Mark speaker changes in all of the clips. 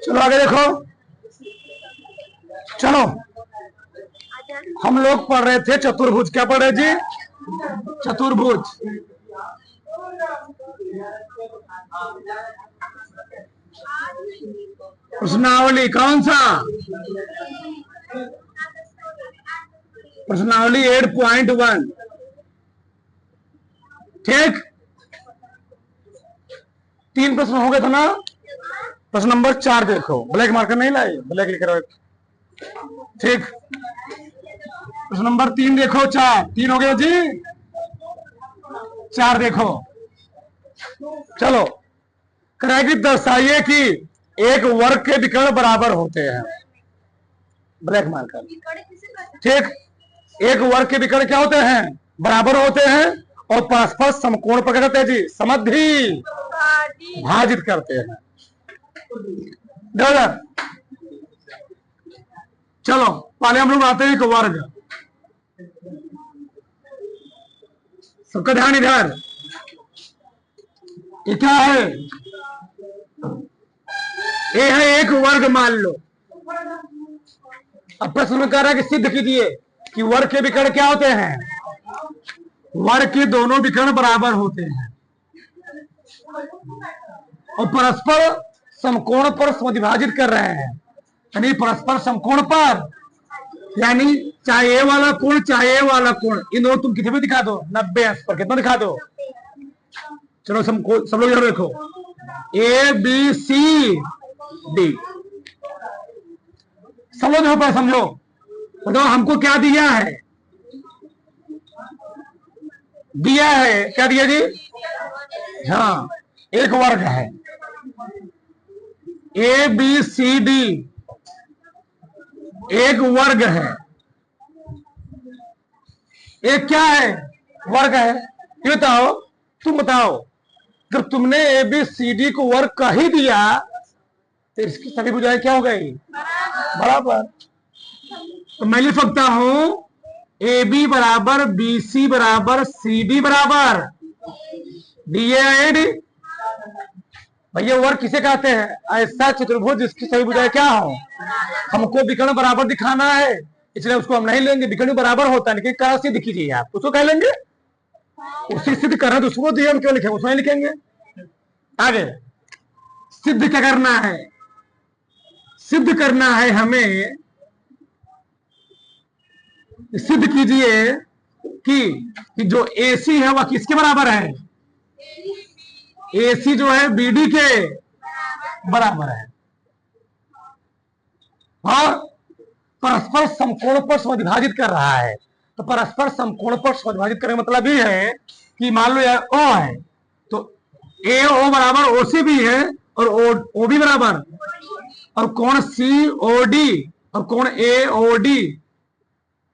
Speaker 1: चलो आगे देखो। चलो हम लोग पढ़ रहे थे चतुर्भुज। क्या पढ़ रहे जी? चतुर्भुज। प्रश्नावली कौन सा? प्रश्नावली 8.1। ठीक, 3 प्रश्न हो गए थे ना। प्रश्न नंबर 4 देखो। ब्लैक मार्कर नहीं लाए, ब्लैक लिख रहे। ठीक, प्रश्न नंबर 3 देखो। 4 हो गया जी। 4 देखो। चलो, करेगी दर्शाइए कि एक वर्ग के विकर्ण बराबर होते हैं। Black marker. ठीक, एक वर्ग के विकर्ण क्या होते हैं? बराबर होते हैं और परस्पर समकोण पर करते हैं जी, समद्धि भाजित करते हैं। चलो पहले हम लोग आते हैं एक वर्ग। सबका ध्यान इधर। ये क्या है? ये है एक वर्ग मान लो। अब प्रश्न में कह रहा है कि सिद्ध कीजिए कि वर्ग के विकर्ण क्या होते हैं? वर्ग के दोनों विकर्ण बराबर होते हैं और परस्पर समकोण पर समद्विभाजित कर रहे हैं। यानी परस्पर समकोण पर, यानी चाहे ए वाला कोण चाहे ए वाला कोण, इन दोनों तुम किसी भी दिखा दो 90 अंश पर। कितना दिखा दो? चलो सब लोग देखो, ए बी सी डी। सब लोग देखो, समझो। बताओ हमको क्या दिया है? दिया है क्या दिया जी? हाँ, एक वर्ग है ए बी सी डी, एक वर्ग है। एक क्या है? वर्ग है। ये बताओ, तुम बताओ, जब तुमने ए बी सी डी को वर्ग कह ही दिया तो इसकी सभी भुजाएं क्या हो गई? बराबर। तो मैं लिख सकता हूं ए बी बराबर बी सी बराबर सी डी बराबर डी ए डी। भैया वर्ग किसे कहते हैं? ऐसा चतुर्भुज जिसकी सभी भुजाएं क्या हो? हमको विकर्ण बराबर दिखाना है, इसलिए उसको हम नहीं लेंगे। विकर्ण बराबर होता है लेकिन कहाँ से दिखी कीजिए आप, उसको कह लेंगे। उसी सिद्ध करना तो उसको दिए, हम क्यों लिखेंगे? उसमें लिखेंगे। आगे सिद्ध क्या करना है? सिद्ध करना है हमें, सिद्ध कीजिए कि जो AC है वह किसके बराबर है? AC जो है BD के बराबर है और परस्पर समकोण पर समद्विभाजित कर रहा है। तो परस्पर समकोण पर समद्विभाजित करने का मतलब ये है कि मान लो यार O है तो AO बराबर OC भी है और OB बराबर, और कोण COD और कोण AOD,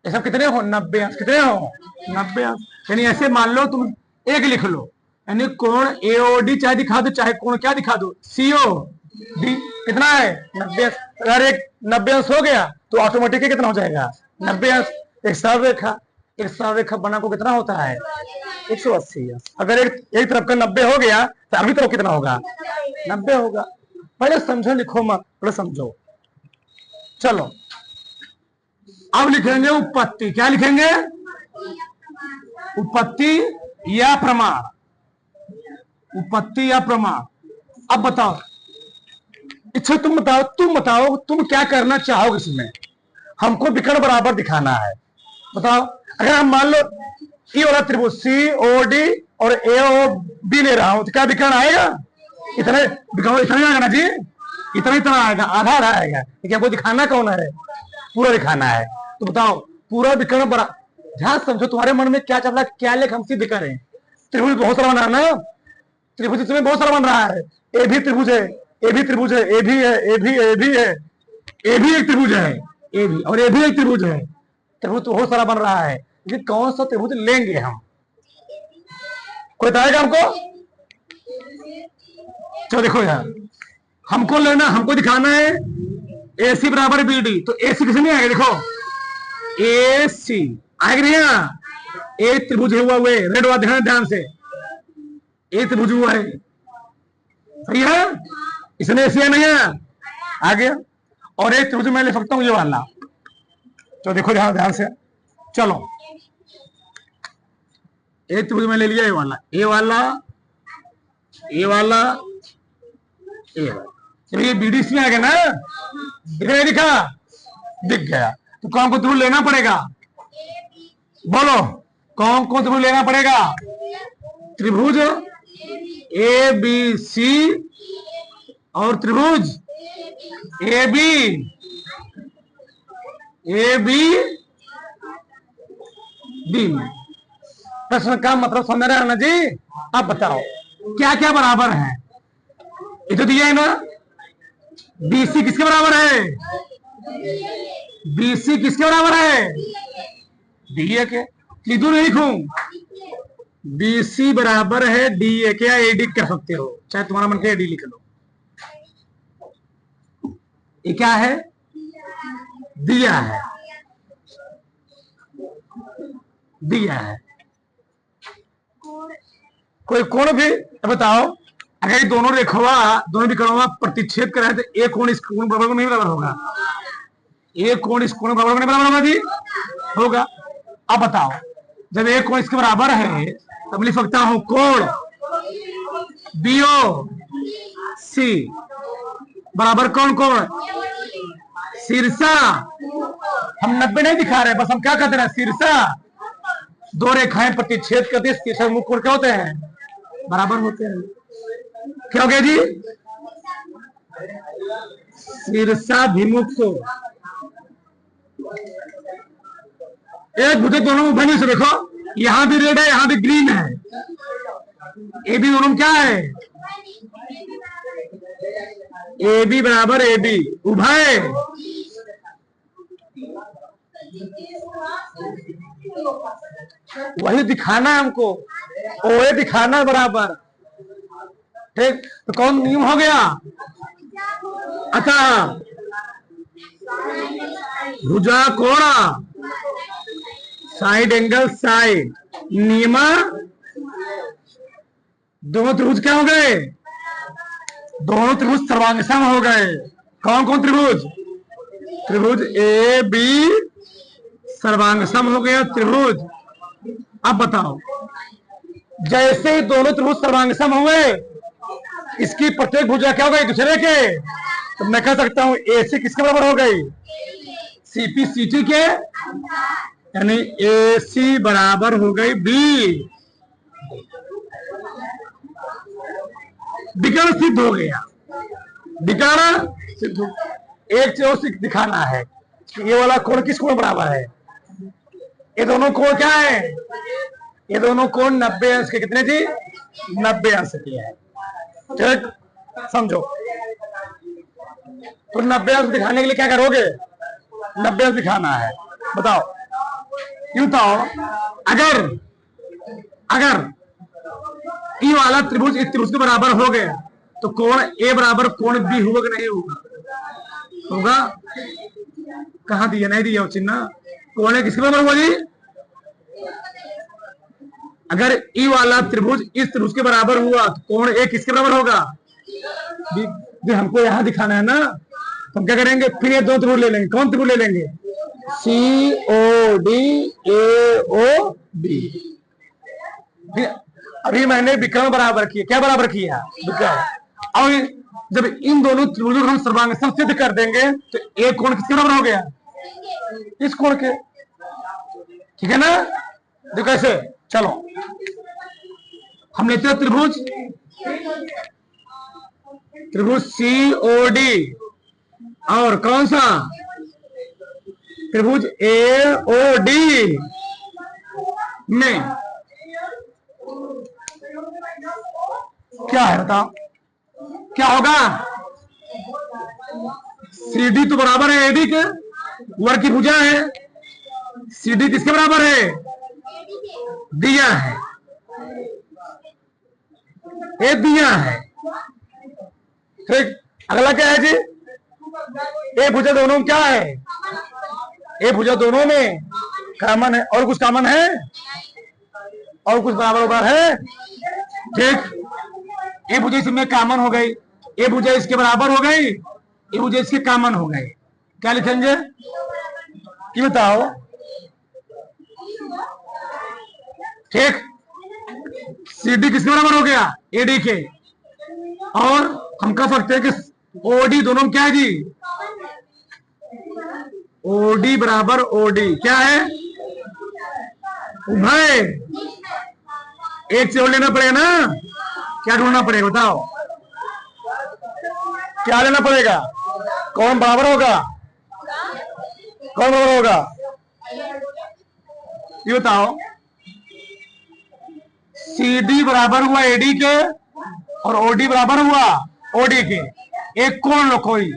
Speaker 1: ये सब कितने हो? 90 अंश। कितने हो? 90 अंश। यानी ऐसे मान लो तुम एक लिख लो, यानी कोण AOD चाहे दिखा दो चाहे कोण क्या दिखा दो COD, कितना है? 90 अंश। अगर एक 90 अंश हो गया तो ऑटोमेटिकली कितना हो जाएगा? 90 अंश। एक सरल रेखा बना को कितना होता है? 180 अंश। अगर एक तरफ का 90 हो गया तो अगली तरफ कितना होगा? 90 होगा। पहले समझो, लिखो मत, पहले समझो। चलो अब लिखेंगे उत्पत्ति। क्या लिखेंगे? उत्पत्ति या प्रमाण। उत्पत्ति या प्रमाण। अब बताओ, इच्छा तुम बताओ तुम क्या करना चाहोगे इसमें? हमको विकर्ण बराबर दिखाना है। बताओ, अगर हम मान लो ये वाला त्रिभुज COD और AOB ले रहा हूं तो क्या विकर्ण आएगा? इतने आएगा ना जी, इतना आएगा, आधा आएगा। लेकिन आपको दिखाना कौन है? पूरा दिखाना है। तो बताओ, पूरा विकर्ण बड़ा, ध्यान समझो तुम्हारे मन में क्या चल रहा है, क्या लेख हम सिद्ध करें। त्रिभुज बहुत सारा बना ना, त्रिभुज इसमें बहुत सारा बन रहा है। ए भी त्रिभुज है, ए भी त्रिभुज है, ए भी है, ए भी है, ए भी एक त्रिभुज है, ए भी और ए भी एक त्रिभुज है। त्रिभुज तो बहुत सारा बन रहा है, लेकिन कौन सा त्रिभुज लेंगे हम? कोई बताएगा हमको? चलो देखो यार, हमको लेना, हमको दिखाना है AC बराबर BD। तो AC किसमें आएगा? देखो AC आएगा नहीं? एक त्रिभुज हुआ हुए, रेड वाला ध्यान से, एक त्रिभुज हुआ है, सही है? इसमें AC नहीं है। आ गया। और एक त्रिभुज मैं ले सकता हूं ये वाला, तो देखो ध्यान ध्यान से, चलो एक त्रिभुज मैं ले लिया ये वाला, ये वाला, ये वाला, ये वाला, जब ये बीडीसी में आ गया ना, दिख रहा दिखा, दिख गया, तो कौन को त्रिभुज लेना पड़ेगा, बोलो कौन को त्रिभुज लेना पड़ेगा, त्रिभुज ए बी सी और त्रिभुज ए बी डी में। प्रश्न का मतलब समझ रहे हैं ना जी। अब बताओ क्या क्या बराबर है, ये तो दिया है ना, बीसी किसके बराबर है, बीसी किसके बराबर है, डी के, लिखूं नहीं लिखूं, बीसी बराबर है डी ए के, या एडी कर सकते हो, चाहे तुम्हारा मन के डी लिख लो। ये क्या है, दिया है, दिया है। कोई कोण भी बताओ, अगर ये दोनों रेखवा, दोनों विकर्णों प्रतिच्छेद कराए तो एक कोण इस कोण बराबर को नहीं बराबर होगा, एक कोण इस कोण बराबर को नहीं बराबर होगा जी, होगा। अब बताओ जब एक कोण इसके बराबर है तब लिख सकता हूं कोण बीओ सी बराबर कौन कोण, शीर्षा। हम 90 नहीं दिखा रहे, बस हम क्या कहते हैं, शीर्षा। दो रेखाएं प्रतिच्छेद करते हैं, शीर्षा मुख कोण क्या होते हैं, बराबर होते हैं। क्या हो गया जी, शीर्षाभिमुख को एक भुजा दोनों में बनी से देखो, यहां भी रेड है यहां भी ग्रीन है, ए बी दोनों में क्या है, ए बी बराबर ए बी उभय, वही दिखाना है हमको, ओए दिखाना है बराबर, ठीक। तो कौन नियम हो गया, अतः भुजा कोणा साइड एंगल साइड नियम, दोनों त्रिभुज क्या हो गए, दोनों त्रिभुज सर्वांगसम हो गए। कौन कौन त्रिभुज, त्रिभुज ए बी सर्वांगसम हो गया त्रिभुज। अब बताओ जैसे ही दोनों त्रिभुज सर्वांगसम हुए, इसकी प्रत्येक भुजा क्या हो गई दूसरे के, तो मैं कह सकता हूं ए सी किसके बराबर हो गई, सीपी सीटी के, यानी ए सी बराबर हो गई बी, विकर्ण सिद्ध हो गया, विकर्ण सिद्ध। एक चीज दिखाना है कि ये वाला कोण किस कोण बराबर है, ये दोनों कोण क्या है, ये दोनों कोण 90 अंश के, कितने जी, 90 अंश के हैं, ठीक, समझो। तो 90 अंश दिखाने के लिए क्या करोगे, 90 अंश दिखाना है, बताओ यूं तो अगर अगर ई वाला त्रिभुज इस त्रिभुज के बराबर हो गया तो कोण ए बराबर कोण बी होगा कि नहीं होगा, होगा। कहां दिया, नहीं दिया चिन्ह, कोण किसके बराबर होगा जी, अगर ई वाला त्रिभुज इस त्रिभुज के बराबर हुआ तो कोण ए किसके बराबर होगा, भी हमको यहां दिखाना है ना, तो हम क्या करेंगे, फिर ये दो त्रिभुज ले लेंगे। कौन त्रिभुज ले लेंगे, सी O D A O B. अभी मैंने विकर्ण बराबर किया, क्या बराबर किया, विकर्ण। और जब इन दोनों त्रिभुजों को हम सर्वांगसम सिद्ध कर देंगे तो एक कोण किसके बराबर हो गया, इस कोण के, ठीक है ना। देखो कैसे, चलो हम लेते हैं त्रिभुज, त्रिभुज सी ओ डी और कौन सा, त्रिभुज ए ओ डी में क्या है बताओ, क्या होगा, सीडी तो बराबर है एडी के, वर्ग की भुजा है, सीडी किसके बराबर है, दिया है, ये दिया है, ठीक। अगला क्या है जी, ए भुजा दोनों में क्या है, ए भुजा दोनों में कॉमन है, और कुछ कॉमन है, और कुछ बराबर है, ठीक। ए भुजा इसमें कॉमन हो गई, ए भुजा इसके बराबर हो गई, ये मुझे इसके कॉमन हो गए, क्या लिखेंगे ये बताओ। ठीक, सी डी किसके बराबर हो गया, ए डी के। और हम कह सकते हैं कि ओडी दोनों में क्या है जी, ओडी बराबर ओडी क्या है, उभय। एक से और लेना पड़ेगा ना, क्या ढूंढना पड़ेगा बताओ, क्या लेना पड़ेगा, कौन बराबर होगा, कौन बराबर होगा ये बताओ। सी डी बराबर हुआ एडी के और ओडी बराबर हुआ ओडी के। एक कोण लो, कोई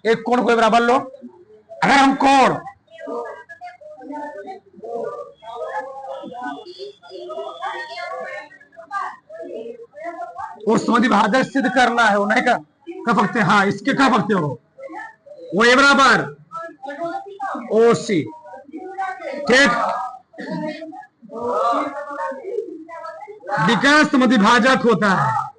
Speaker 1: एक कोण कोई बराबर लो। अगर हम कोण वो समद्विभाजक सिद्ध करना है, वो नहीं कर सकते। हाँ, इसके कह सकते हो, वो ए बराबर ओ सी। ठीक, विकर्ण समद्विभाजक होता है।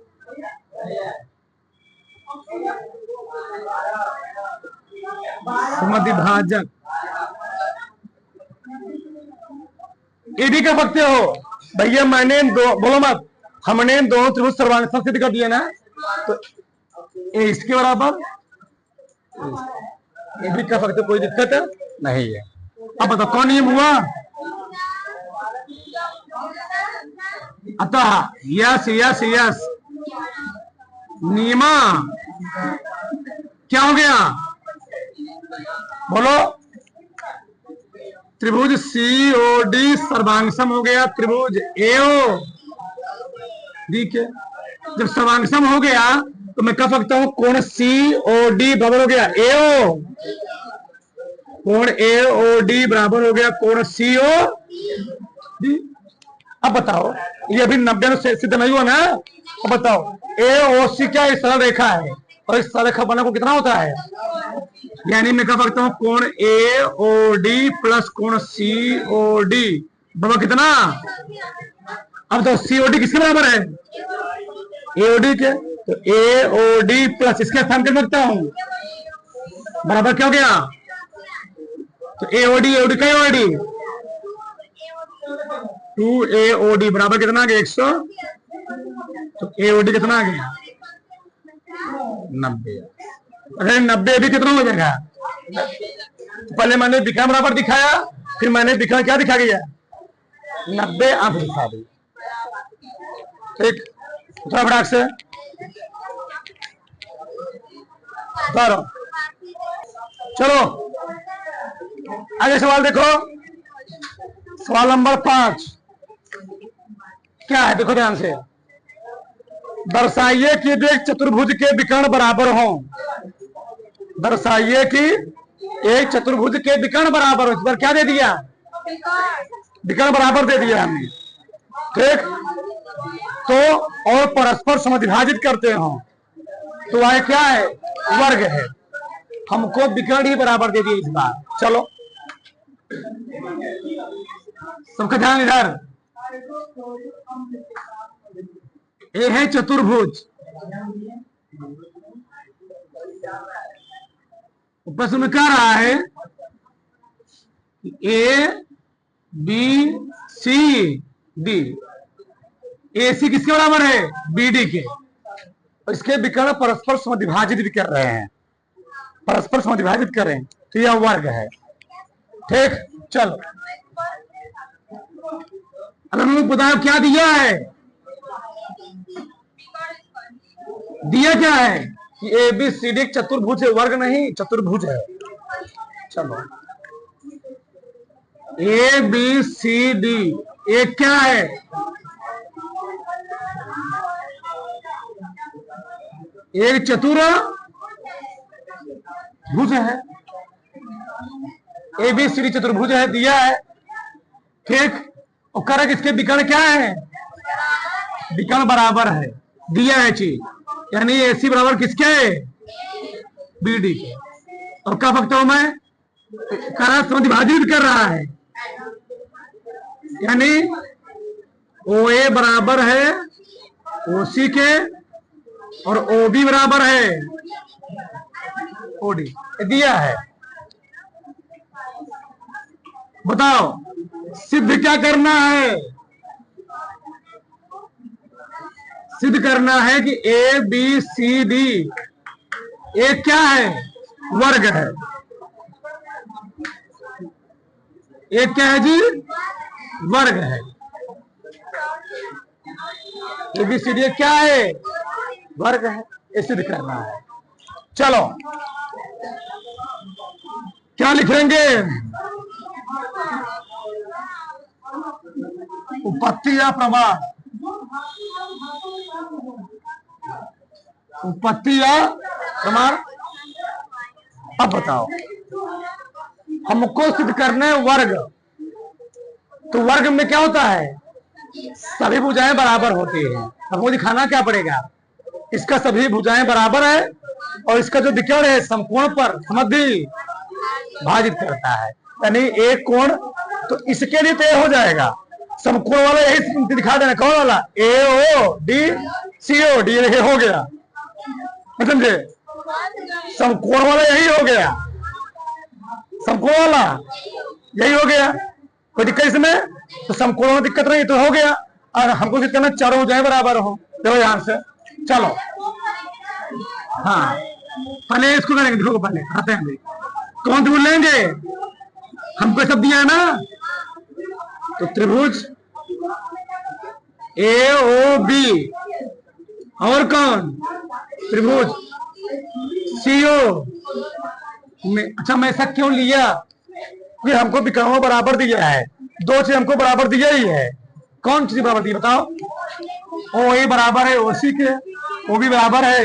Speaker 1: समद्विभाजक ये भी कह सकते हो भैया, मैंने दो बोलो मत, हमने दोनों त्रिभुज सर्वांग सिद्ध कर दिया ना, तो ये इसके बराबर ये भी कह सकते, कोई दिक्कत नहीं है। अब बताओ कौन नियम हुआ, अतः यस यस यस नियमा क्या हो गया बोलो, त्रिभुज सी ओ डी सर्वांगसम हो गया त्रिभुज एओ डी के। जब सर्वांगसम हो गया तो मैं कह सकता हूं कोण सी ओ डी बराबर हो गया एओ, कोण ए ओ डी बराबर हो गया कोण सी ओ डी। अब बताओ, ये अभी 90 में सिद्ध नहीं हुआ ना। अब बताओ ए ओ सी क्या है, सरल रेखा है, और इस सरल रेखा बनने को कितना होता है, यानी मैं कह सकता हूं कोण ए ओ डी प्लस कोण सी ओ डी बराबर कितना। अब तो सी ओ डी किसके बराबर है, ए ओ डी के, तो ए ओ डी प्लस इसके स्थान कर सकता हूं बराबर क्या हो गया, तो ए ओ डी क्या ओ डी 2AOD बराबर कितना आ गया 100, तो AOD कितना आ गया 90। अरे 90 भी कितना हो जाएगा, तो पहले मैंने विकर्ण बराबर दिखाया, फिर मैंने विकर्ण क्या दिखा गया 90 आप दिखा दी। ठीक, थोड़ा फटाक से चलो आगे सवाल देखो, सवाल नंबर 5 क्या है, देखो ध्यान से। दर्शाइए कि एक चतुर्भुज के विकर्ण बराबर हो, दर्शाइए कि एक चतुर्भुज के विकर्ण बराबर हो। इस बार क्या दे दिया, विकर्ण बराबर दे दिया हमने। ठीक, तो और परस्पर समद्विभाजित करते हो, तो वह क्या है वर्ग है, हमको विकर्ण ही बराबर दे दिया इस बार। चलो सबका ध्यान इधर, ए है चतुर्भुज, प्रश्न में क्या रहा है ए बी सी डी, ए सी किसके बराबर है बी डी के, इसके विकर्ण परस्पर समद्विभाजित भी कर रहे हैं, परस्पर समद्विभाजित कर रहे हैं, तो यह वर्ग है। ठीक, चलो अगर हम बताओ क्या दिया है, दिया क्या है कि ए बी सी डी चतुर्भुज है, वर्ग नहीं चतुर्भुज है। चलो ए बी सी डी एक क्या है, एक चतुर्भुज है, ए बी सी डी चतुर्भुज है, दिया है। ठीक, और करक इसके विकर्ण क्या है, विकर्ण बराबर है, दिया है चीज, यानी ए सी बराबर किसके बी डी के। और क्या सकता हूं मैं, करक समद्विभाजित कर रहा है, यानी ओ ए बराबर है ओ सी के और ओ बी बराबर है ओडी दिया है। बताओ सिद्ध क्या करना है? सिद्ध करना है कि ए बी सी डी एक क्या है? वर्ग है। एक क्या है जी? वर्ग है। ए बी सी डी क्या है? वर्ग है। ये सिद्ध करना है। चलो क्या लिखेंगे? उपपत्ति या प्रमाण? उपपत्ति या प्रमाण? अब बताओ हमको सिद्ध करना है वर्ग। तो वर्ग में क्या होता है? सभी भुजाएं बराबर होती है। हमको दिखाना क्या पड़ेगा? इसका सभी भुजाएं बराबर है और इसका जो विकर्ण है समकोण पर समद्वि भाजित करता है। यानी एक कोण, तो इसके लिए तय हो जाएगा। समकोण वाला यही दिखा देना। कौन वाला? ए O D C O D हो गया, समझे? समकोण वाला यही हो गया। समकोण वाला यही हो गया। कोई दिक्कत इसमें? तो समकोण में दिक्कत नहीं तो हो गया। और हमको सिद्ध करना चारों भुजाएं बराबर हो। देखो यहां से चलो। हाँ पहले इसको करेंगे। देखो पहले आते हैं कौन त्रिभुज लेंगे? हमको सब दिया है ना। तो त्रिभुज ए ओ बी और कौन? त्रिभुज सी ओ। अच्छा मैं ऐसा क्यों लिया? कि हमको विकर्णों बराबर दिया है। दो चीज हमको बराबर दिया ही है। कौन चीज बराबर दी बताओ? ओ ए बराबर है ओ सी के, ओ भी बराबर है।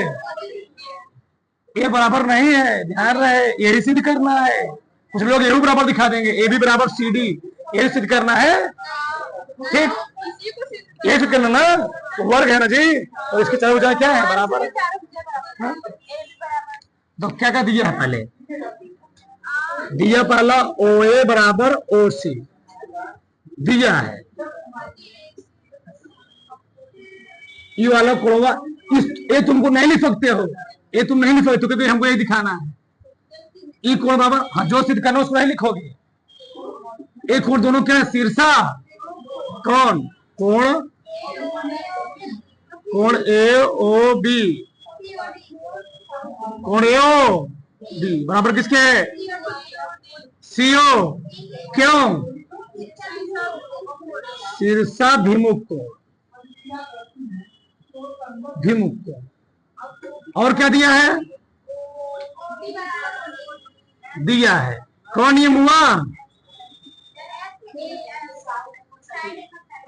Speaker 1: ए बराबर नहीं है, ध्यान रहे। यही सिद्ध करना है। कुछ लोग यही बराबर दिखा देंगे। ए भी बराबर सी डी, यही सिद्ध करना है। ठीक, ये सिद्ध करना ना। तो वर्ग है ना जी, और इसके चारों भुजाएं क्या है? बराबर है। हाँ? तो क्या क्या दिया है? पहले दिया पहला ओ ए बराबर ओ सी दिया है। ये वाला कोणवा ये तुमको नहीं लिख सकते हो। ये तुम नहीं लिख सकते क्योंकि हमको यही दिखाना है। ये कोण बराबर, हाँ जो सिद्ध करना उसको नहीं लिखोगे। एक कोण दोनों क्या है? शीर्षा कौन? कोण कोण ए ओ बी, कोण ए ओ बी बराबर किसके है? सी ओ। क्यों? शीर्षाभिमुख को, भिमुख को। और क्या दिया है? दिया है कौन नियम हुआ?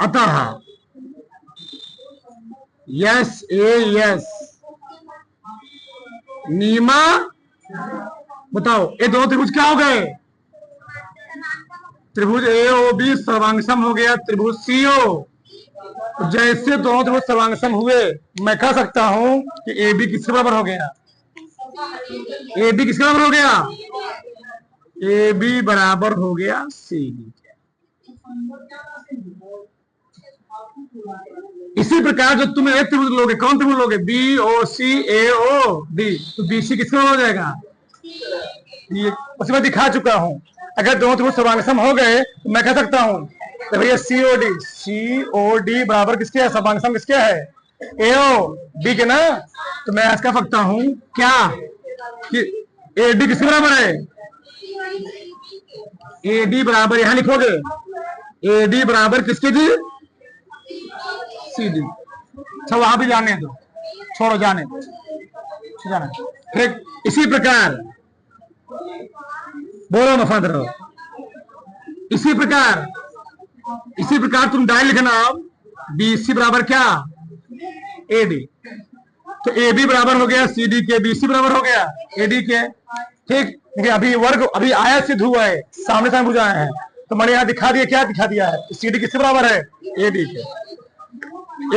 Speaker 1: अतः यस ए यस नीमा। बताओ ये दो त्रिभुज क्या हो गए? त्रिभुज ए ओ बी सर्वांगसम हो गया। त्रिभुज सी ओ। जैसे दोनों त्रिभुज सर्वांगसम हुए, मैं कह सकता हूं कि ए बी किसके बराबर हो गया? ए बी किसके बराबर हो गया? ए बी बराबर हो गया सी डी। इसी प्रकार जो तुम एक त्रिभुज लोगे, कौन त्रिभुज लोगे? बी ओ सी ए ओ डी, तो बी सी किसके बराबर हो जाएगा? ये उसी में दिखा चुका हूं। अगर दोनों त्रिभुज सर्वांगसम हो गए तो मैं कह सकता हूं तो भैया सी ओ डी बराबर किसके है? सर्वांगसम किसके है? ए ओ बी के ना। तो मैं आज कह सकता हूं क्या कि ए डी किसके बराबर है? ए डी बराबर यहां लिखोगे ए डी बराबर किसके जी? C D. अच्छा वहां भी जाने दो, छोड़ो जाने दो, जाने। फिर इसी प्रकार बोलो मफाद रहो। इसी प्रकार तुम डायरेक्ट लिखना बी सी बराबर क्या? A D. तो ए बी बराबर हो गया सी डी के, बी सी बराबर हो गया ए डी के। ठीक, देखिए अभी वर्ग अभी आया सिद्ध हुआ है, सामने सामने बुझाए हैं। तो मैंने यहाँ दिखा दिया, क्या दिखा दिया है? सी डी किससे बराबर है? ए डी के।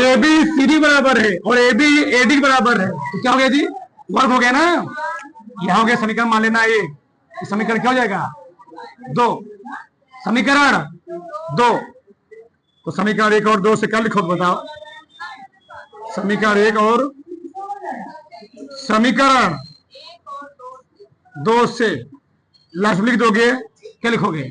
Speaker 1: ए बी सी डी बराबर है और ए बी ए डी बराबर है, तो क्या हो गया जी? वर्ग हो गया ना। यह हो गया समीकरण, मान लेना एक। समीकरण क्या हो जाएगा? 2। समीकरण 2। तो समीकरण 1 और 2 से क्या लिखो बताओ? समीकरण 1 और समीकरण 2 से लास्ट लिख दोगे, क्या लिखोगे?